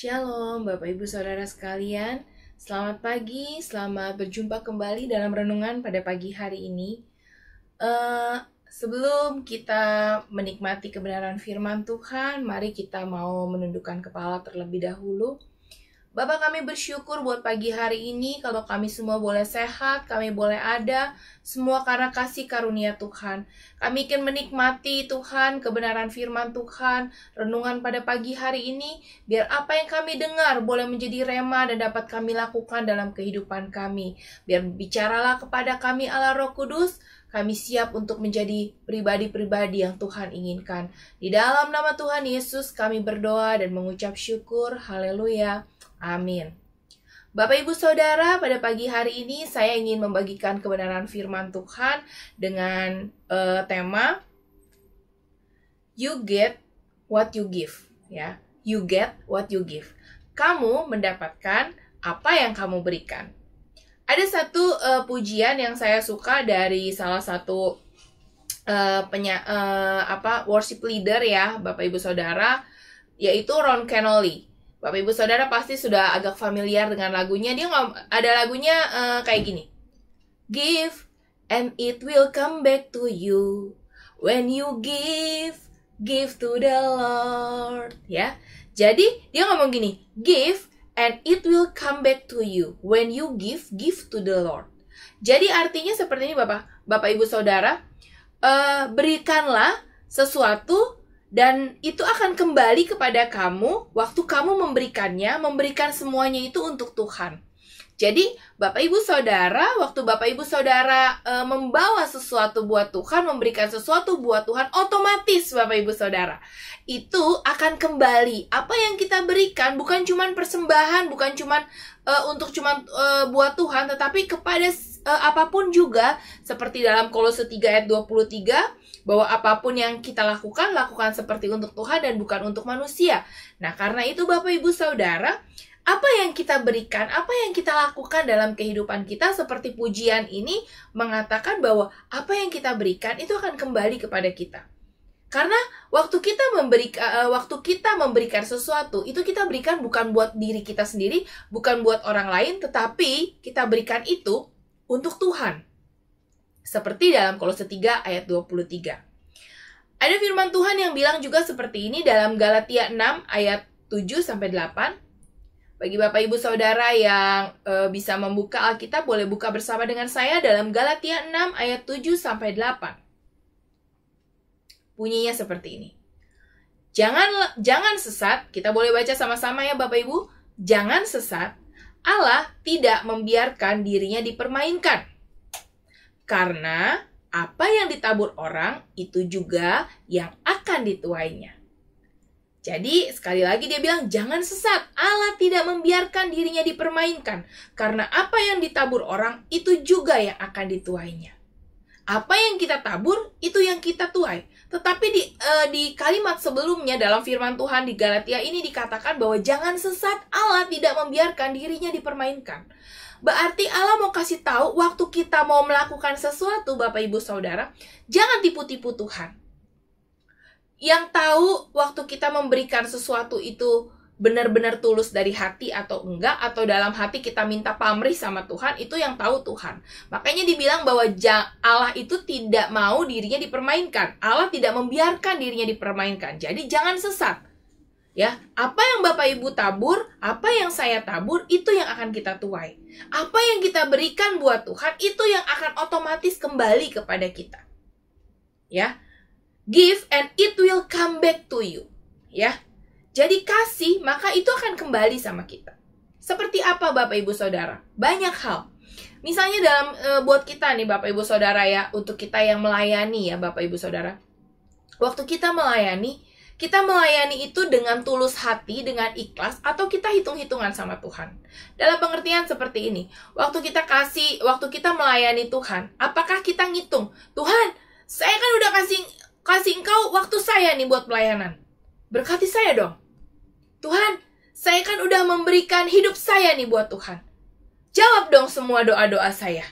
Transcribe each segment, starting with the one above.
Shalom Bapak Ibu Saudara sekalian. Selamat pagi, selamat berjumpa kembali dalam renungan pada pagi hari ini. Sebelum kita menikmati kebenaran firman Tuhan, mari kita mau menundukkan kepala terlebih dahulu. Bapak, kami bersyukur buat pagi hari ini, kalau kami semua boleh sehat, kami boleh ada, semua karena kasih karunia Tuhan. Kami ingin menikmati Tuhan, kebenaran firman Tuhan, renungan pada pagi hari ini, biar apa yang kami dengar boleh menjadi rema dan dapat kami lakukan dalam kehidupan kami. Biar bicaralah kepada kami Allah Roh Kudus, kami siap untuk menjadi pribadi-pribadi yang Tuhan inginkan. Di dalam nama Tuhan Yesus kami berdoa dan mengucap syukur, haleluya. Amin. Bapak Ibu Saudara, pada pagi hari ini saya ingin membagikan kebenaran firman Tuhan dengan tema You get what you give, ya. You get what you give. Kamu mendapatkan apa yang kamu berikan. Ada satu pujian yang saya suka dari salah satu worship leader, ya, Bapak Ibu Saudara, yaitu Ron Kenoly. Bapak Ibu Saudara pasti sudah agak familiar dengan lagunya. Dia ada lagunya kayak gini. Give and it will come back to you. When you give to the Lord. Ya. Jadi dia ngomong gini, give and it will come back to you. When you give to the Lord. Jadi artinya seperti ini Bapak Ibu Saudara, berikanlah sesuatu dan itu akan kembali kepada kamu waktu kamu memberikan semuanya itu untuk Tuhan. Jadi, Bapak Ibu Saudara, waktu Bapak Ibu Saudara membawa sesuatu buat Tuhan, memberikan sesuatu buat Tuhan, otomatis Bapak Ibu Saudara, itu akan kembali. Apa yang kita berikan bukan cuma persembahan, bukan cuma buat Tuhan, tetapi kepada apapun juga, seperti dalam Kolose 3 ayat 23, bahwa apapun yang kita lakukan seperti untuk Tuhan dan bukan untuk manusia. Nah, karena itu Bapak Ibu Saudara, apa yang kita berikan, apa yang kita lakukan dalam kehidupan kita, seperti pujian ini mengatakan bahwa apa yang kita berikan itu akan kembali kepada kita. Karena waktu kita memberikan sesuatu, itu kita berikan bukan buat diri kita sendiri, bukan buat orang lain, tetapi kita berikan itu untuk Tuhan. Seperti dalam Kolose 3 ayat 23. Ada firman Tuhan yang bilang juga seperti ini dalam Galatia 6 ayat 7-8. Bagi Bapak Ibu Saudara yang bisa membuka Alkitab, boleh buka bersama dengan saya dalam Galatia 6 ayat 7-8. Bunyinya seperti ini. Jangan sesat, kita boleh baca sama-sama ya Bapak Ibu. Jangan sesat, Allah tidak membiarkan dirinya dipermainkan. Karena apa yang ditabur orang, itu juga yang akan dituainya. Jadi, sekali lagi dia bilang, jangan sesat. Allah tidak membiarkan dirinya dipermainkan. Karena apa yang ditabur orang, itu juga yang akan dituainya. Apa yang kita tabur, itu yang kita tuai. Tetapi di kalimat sebelumnya dalam firman Tuhan di Galatia ini dikatakan bahwa jangan sesat, Allah tidak membiarkan dirinya dipermainkan. Berarti Allah mau kasih tahu waktu kita mau melakukan sesuatu, Bapak Ibu Saudara, jangan tipu-tipu Tuhan. Yang tahu waktu kita memberikan sesuatu itu benar-benar tulus dari hati atau enggak, atau dalam hati kita minta pamrih sama Tuhan, itu yang tahu Tuhan. Makanya dibilang bahwa Allah itu tidak mau dirinya dipermainkan. Allah tidak membiarkan dirinya dipermainkan. Jadi jangan sesat. Ya, apa yang Bapak Ibu tabur, apa yang saya tabur, itu yang akan kita tuai. Apa yang kita berikan buat Tuhan, itu yang akan otomatis kembali kepada kita. Ya, give and it will come back to you. Ya, jadi kasih, maka itu akan kembali sama kita. Seperti apa Bapak Ibu Saudara? Banyak hal. Misalnya dalam buat kita nih Bapak Ibu Saudara ya, untuk kita yang melayani ya Bapak Ibu Saudara. Waktu kita melayani itu dengan tulus hati, dengan ikhlas, atau kita hitung-hitungan sama Tuhan. Dalam pengertian seperti ini, waktu kita melayani Tuhan, apakah kita ngitung, Tuhan, saya kan udah kasih Engkau waktu saya nih buat pelayanan. Berkati saya dong. Tuhan, saya kan udah memberikan hidup saya nih buat Tuhan. Jawab dong semua doa-doa saya.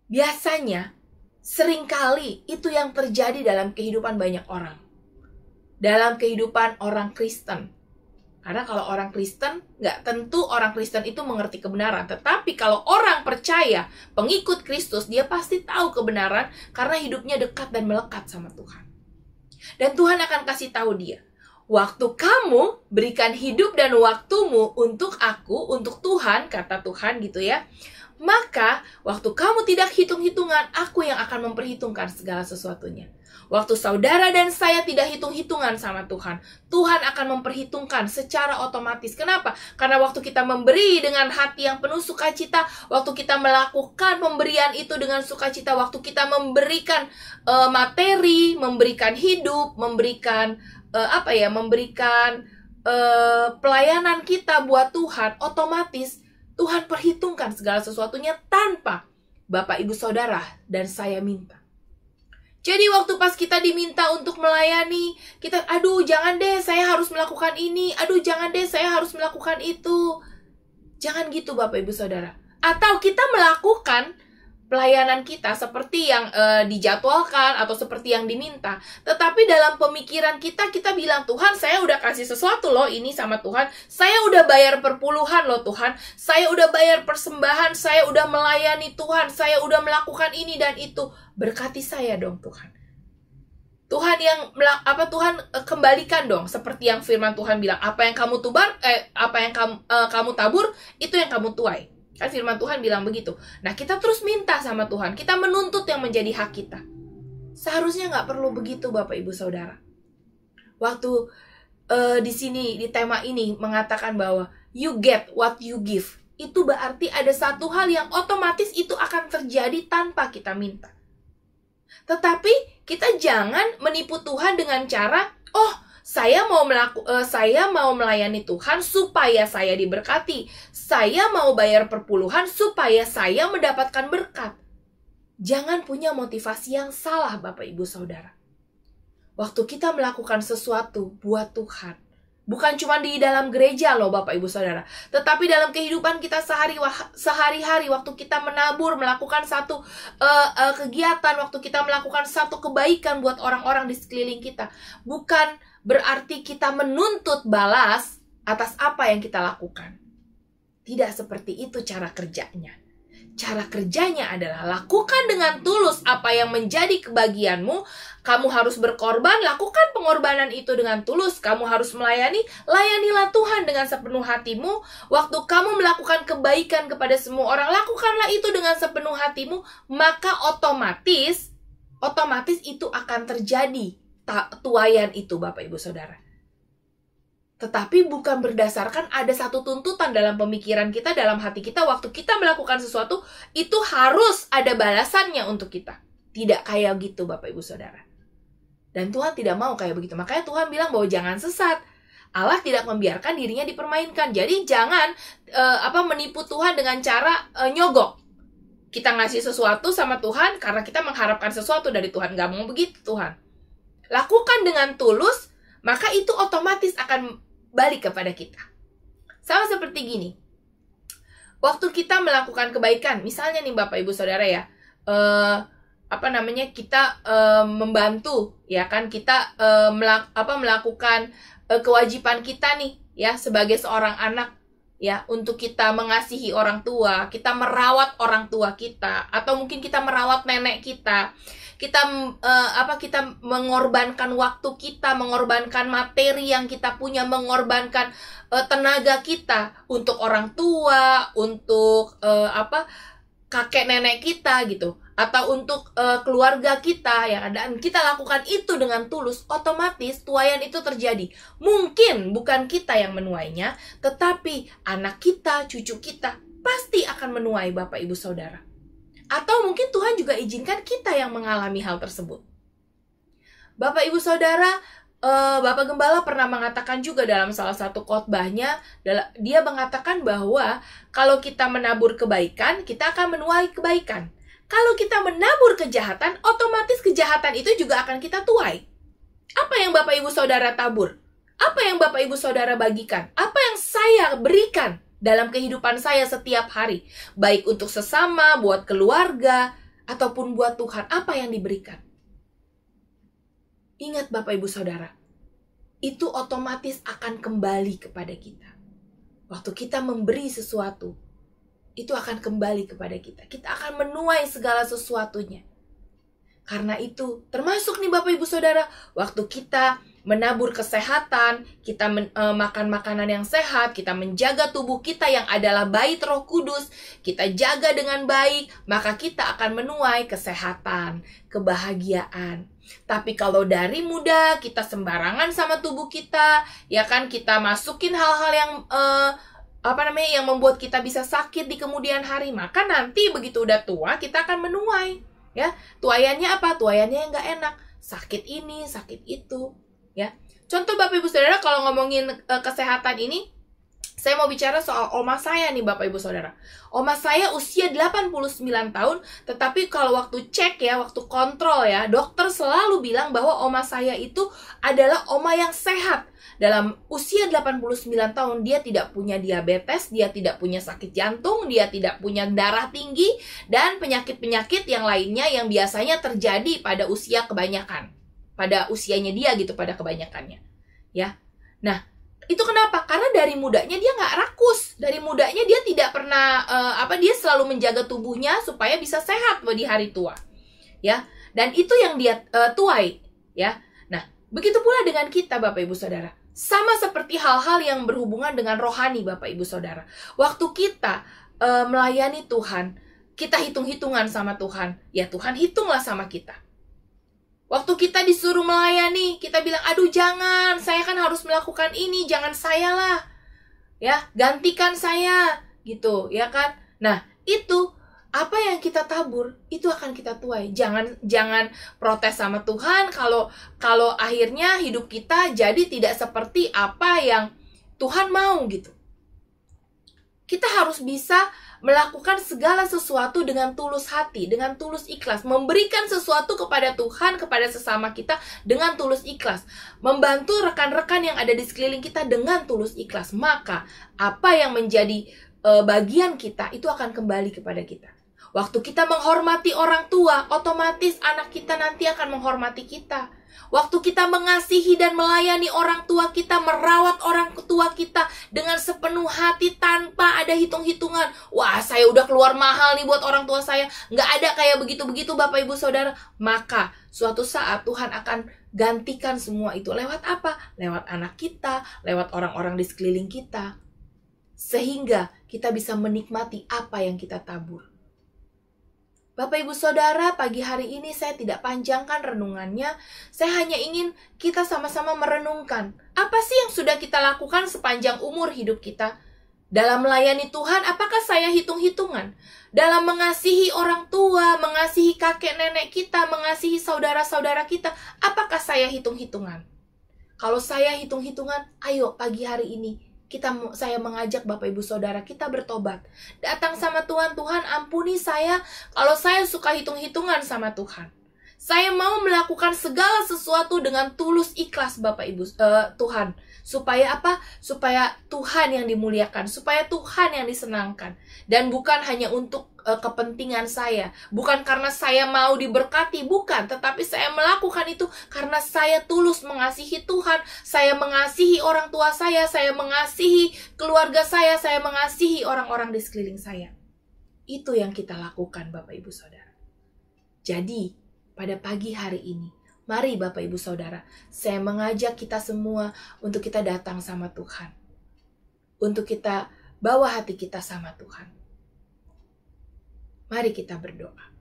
Biasanya, seringkali itu yang terjadi dalam kehidupan banyak orang. Dalam kehidupan orang Kristen. Karena kalau orang Kristen, nggak tentu orang Kristen itu mengerti kebenaran. Tetapi kalau orang percaya, pengikut Kristus, dia pasti tahu kebenaran karena hidupnya dekat dan melekat sama Tuhan. Dan Tuhan akan kasih tahu dia, waktu kamu berikan hidup dan waktumu untuk aku, untuk Tuhan, kata Tuhan gitu ya, maka waktu kamu tidak hitung-hitungan, aku yang akan memperhitungkan segala sesuatunya. Waktu saudara dan saya tidak hitung-hitungan sama Tuhan, Tuhan akan memperhitungkan secara otomatis. Kenapa? Karena waktu kita memberi dengan hati yang penuh sukacita, waktu kita melakukan pemberian itu dengan sukacita, waktu kita memberikan materi, memberikan hidup, memberikan pelayanan kita buat Tuhan, otomatis Tuhan perhitungkan segala sesuatunya tanpa Bapak, Ibu, Saudara, dan saya minta. Jadi waktu pas kita diminta untuk melayani, kita, aduh jangan deh saya harus melakukan ini, aduh jangan deh saya harus melakukan itu. Jangan gitu Bapak, Ibu, Saudara. Atau kita melakukan pelayanan kita seperti yang dijadwalkan atau seperti yang diminta. Tetapi dalam pemikiran kita, kita bilang, Tuhan saya udah kasih sesuatu loh ini sama Tuhan. Saya udah bayar perpuluhan loh Tuhan. Saya udah bayar persembahan, saya udah melayani Tuhan. Saya udah melakukan ini dan itu. Berkati saya dong Tuhan. Tuhan kembalikan dong seperti yang firman Tuhan bilang, apa yang kamu kamu tabur, itu yang kamu tuai. Kan firman Tuhan bilang begitu. Nah, kita terus minta sama Tuhan. Kita menuntut yang menjadi hak kita. Seharusnya nggak perlu begitu, Bapak, Ibu, Saudara. Waktu di sini, di tema ini, mengatakan bahwa you get what you give. Itu berarti ada satu hal yang otomatis itu akan terjadi tanpa kita minta. Tetapi, kita jangan menipu Tuhan dengan cara, saya mau melayani Tuhan supaya saya diberkati. Saya mau bayar perpuluhan supaya saya mendapatkan berkat. Jangan punya motivasi yang salah, Bapak, Ibu, Saudara. Waktu kita melakukan sesuatu buat Tuhan, bukan cuma di dalam gereja loh, Bapak, Ibu, Saudara, tetapi dalam kehidupan kita sehari-hari, waktu kita menabur, melakukan satu kegiatan, waktu kita melakukan satu kebaikan buat orang-orang di sekeliling kita. Bukan berarti kita menuntut balas atas apa yang kita lakukan. Tidak seperti itu cara kerjanya. Cara kerjanya adalah lakukan dengan tulus apa yang menjadi kebagianmu. Kamu harus berkorban, lakukan pengorbanan itu dengan tulus. Kamu harus melayani, layanilah Tuhan dengan sepenuh hatimu. Waktu kamu melakukan kebaikan kepada semua orang, lakukanlah itu dengan sepenuh hatimu. Maka otomatis itu akan terjadi. Tuayan itu, Bapak, Ibu, Saudara. Tetapi bukan berdasarkan ada satu tuntutan dalam pemikiran kita, dalam hati kita. Waktu kita melakukan sesuatu, itu harus ada balasannya untuk kita. Tidak kayak gitu, Bapak, Ibu, Saudara. Dan Tuhan tidak mau kayak begitu. Makanya Tuhan bilang bahwa jangan sesat. Allah tidak membiarkan dirinya dipermainkan. Jadi jangan menipu Tuhan dengan cara nyogok. Kita ngasih sesuatu sama Tuhan karena kita mengharapkan sesuatu dari Tuhan. Gak mau begitu Tuhan. Lakukan dengan tulus, maka itu otomatis akan balik kepada kita. Sama seperti gini. Waktu kita melakukan kebaikan, misalnya nih Bapak, Ibu, Saudara ya, kita membantu, ya kan, kita melakukan kewajiban kita nih, ya, sebagai seorang anak, ya, untuk kita mengasihi orang tua, kita merawat orang tua kita, atau mungkin kita merawat nenek kita. Kita mengorbankan waktu kita, mengorbankan materi yang kita punya, mengorbankan tenaga kita untuk orang tua, untuk kakek nenek kita gitu, atau untuk keluarga kita yang ada. Dan kita lakukan itu dengan tulus, otomatis tuaian itu terjadi. Mungkin bukan kita yang menuainya, tetapi anak kita, cucu kita pasti akan menuai, Bapak, Ibu, Saudara. Atau mungkin Tuhan juga izinkan kita yang mengalami hal tersebut. Bapak, Ibu, Saudara, Bapak Gembala pernah mengatakan juga dalam salah satu khotbahnya, dia mengatakan bahwa kalau kita menabur kebaikan, kita akan menuai kebaikan. Kalau kita menabur kejahatan, otomatis kejahatan itu juga akan kita tuai. Apa yang Bapak, Ibu, Saudara tabur? Apa yang Bapak, Ibu, Saudara bagikan? Apa yang saya berikan dalam kehidupan saya setiap hari, baik untuk sesama, buat keluarga, ataupun buat Tuhan, apa yang diberikan? Ingat Bapak, Ibu, Saudara, itu otomatis akan kembali kepada kita. Waktu kita memberi sesuatu, itu akan kembali kepada kita. Kita akan menuai segala sesuatunya. Karena itu, termasuk nih Bapak Ibu Saudara, waktu kita menabur kesehatan, kita makan makanan yang sehat, kita menjaga tubuh kita yang adalah bait Roh Kudus, kita jaga dengan baik, maka kita akan menuai kesehatan, kebahagiaan. Tapi kalau dari muda kita sembarangan sama tubuh kita, ya kan, kita masukin hal-hal yang yang membuat kita bisa sakit di kemudian hari, maka nanti begitu udah tua kita akan menuai, ya. Tuaiannya apa? Tuaiannya yang nggak enak, sakit ini, sakit itu, ya. Contoh Bapak Ibu Saudara, kalau ngomongin kesehatan ini, saya mau bicara soal oma saya nih Bapak Ibu Saudara. Oma saya usia 89 tahun, tetapi kalau waktu cek ya, waktu kontrol ya, dokter selalu bilang bahwa oma saya itu adalah oma yang sehat. Dalam usia 89 tahun, dia tidak punya diabetes, dia tidak punya sakit jantung, dia tidak punya darah tinggi, dan penyakit-penyakit yang lainnya yang biasanya terjadi pada usia kebanyakan. Pada usianya dia gitu, pada kebanyakannya. Ya. Nah, itu kenapa? Karena dari mudanya dia nggak rakus. Dari mudanya dia tidak pernah, dia selalu menjaga tubuhnya supaya bisa sehat di hari tua. Ya. Dan itu yang dia tuai. Ya. Nah, begitu pula dengan kita Bapak Ibu Saudara. Sama seperti hal-hal yang berhubungan dengan rohani Bapak Ibu Saudara. Waktu kita melayani Tuhan, kita hitung-hitungan sama Tuhan. Ya Tuhan hitunglah sama kita. Waktu kita disuruh melayani, kita bilang, aduh jangan, saya kan harus melakukan ini, jangan saya lah. Ya, gantikan saya, gitu, ya kan? Nah, itu apa yang kita tabur, itu akan kita tuai. Jangan protes sama Tuhan kalau akhirnya hidup kita jadi tidak seperti apa yang Tuhan mau gitu. Kita harus bisa melakukan segala sesuatu dengan tulus hati, dengan tulus ikhlas, memberikan sesuatu kepada Tuhan, kepada sesama kita dengan tulus ikhlas, membantu rekan-rekan yang ada di sekeliling kita dengan tulus ikhlas. Maka apa yang menjadi bagian kita itu akan kembali kepada kita. Waktu kita menghormati orang tua, otomatis anak kita nanti akan menghormati kita. Waktu kita mengasihi dan melayani orang tua kita, merawat orang tua kita dengan sepenuh hati tanpa ada hitung-hitungan. Wah, saya udah keluar mahal nih buat orang tua saya. Nggak ada kayak begitu-begitu Bapak Ibu Saudara. Maka suatu saat Tuhan akan gantikan semua itu. Lewat apa? Lewat anak kita, lewat orang-orang di sekeliling kita. Sehingga kita bisa menikmati apa yang kita tabur. Bapak Ibu Saudara, pagi hari ini saya tidak panjangkan renungannya. Saya hanya ingin kita sama-sama merenungkan. Apa sih yang sudah kita lakukan sepanjang umur hidup kita? Dalam melayani Tuhan, apakah saya hitung-hitungan? Dalam mengasihi orang tua, mengasihi kakek nenek kita, mengasihi saudara-saudara kita, apakah saya hitung-hitungan? Kalau saya hitung-hitungan, ayo pagi hari ini saya mengajak Bapak Ibu Saudara kita bertobat. Datang sama Tuhan, Tuhan ampuni saya kalau saya suka hitung-hitungan sama Tuhan. Saya mau melakukan segala sesuatu dengan tulus ikhlas Bapak Ibu Tuhan. Supaya apa? Supaya Tuhan yang dimuliakan, supaya Tuhan yang disenangkan. Dan bukan hanya untuk kepentingan saya, bukan karena saya mau diberkati, bukan, tetapi saya melakukan itu karena saya tulus mengasihi Tuhan, saya mengasihi orang tua saya mengasihi keluarga saya mengasihi orang-orang di sekeliling saya. Itu yang kita lakukan Bapak Ibu Saudara. Jadi, pada pagi hari ini, mari Bapak Ibu Saudara, saya mengajak kita semua untuk kita datang sama Tuhan. Untuk kita bawa hati kita sama Tuhan. Mari kita berdoa.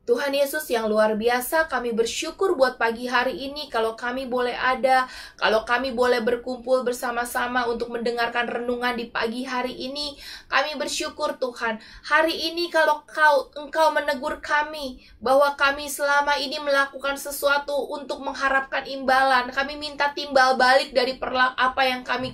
Tuhan Yesus yang luar biasa, kami bersyukur buat pagi hari ini kalau kami boleh ada, kalau kami boleh berkumpul bersama-sama untuk mendengarkan renungan di pagi hari ini. Kami bersyukur Tuhan, hari ini kalau Engkau menegur kami bahwa kami selama ini melakukan sesuatu untuk mengharapkan imbalan. Kami minta timbal balik dari apa yang kami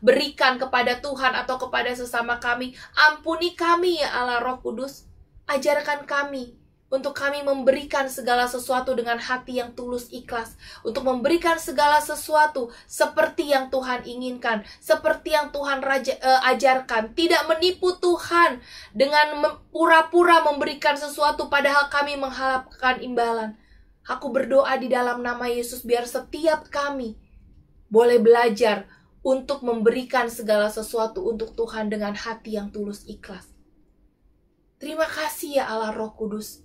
berikan kepada Tuhan atau kepada sesama kami. Ampuni kami ya Allah Roh Kudus, ajarkan kami untuk kami memberikan segala sesuatu dengan hati yang tulus ikhlas. Untuk memberikan segala sesuatu seperti yang Tuhan inginkan. Seperti yang Tuhan ajarkan. Tidak menipu Tuhan dengan pura-pura memberikan sesuatu padahal kami mengharapkan imbalan. Aku berdoa di dalam nama Yesus biar setiap kami boleh belajar untuk memberikan segala sesuatu untuk Tuhan dengan hati yang tulus ikhlas. Terima kasih ya Allah Roh Kudus.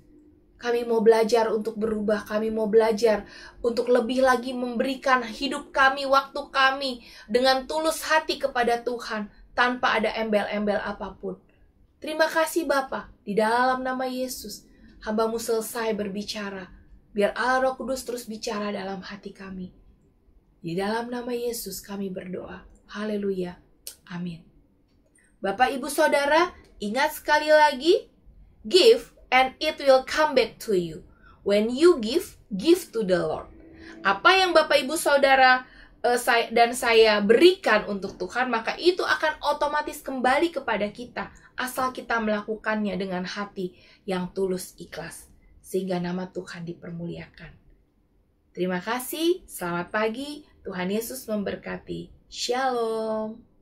Kami mau belajar untuk berubah, kami mau belajar untuk lebih lagi memberikan hidup kami, waktu kami dengan tulus hati kepada Tuhan tanpa ada embel-embel apapun. Terima kasih Bapa, di dalam nama Yesus, hamba-Mu selesai berbicara. Biar Allah Roh Kudus terus bicara dalam hati kami. Di dalam nama Yesus kami berdoa. Haleluya. Amin. Bapak, Ibu, Saudara, ingat sekali lagi, give and it will come back to you. When you give, give to the Lord. Apa yang Bapak, Ibu, Saudara dan saya berikan untuk Tuhan, maka itu akan otomatis kembali kepada kita, asal kita melakukannya dengan hati yang tulus ikhlas, sehingga nama Tuhan dipermuliakan. Terima kasih, selamat pagi, Tuhan Yesus memberkati. Shalom.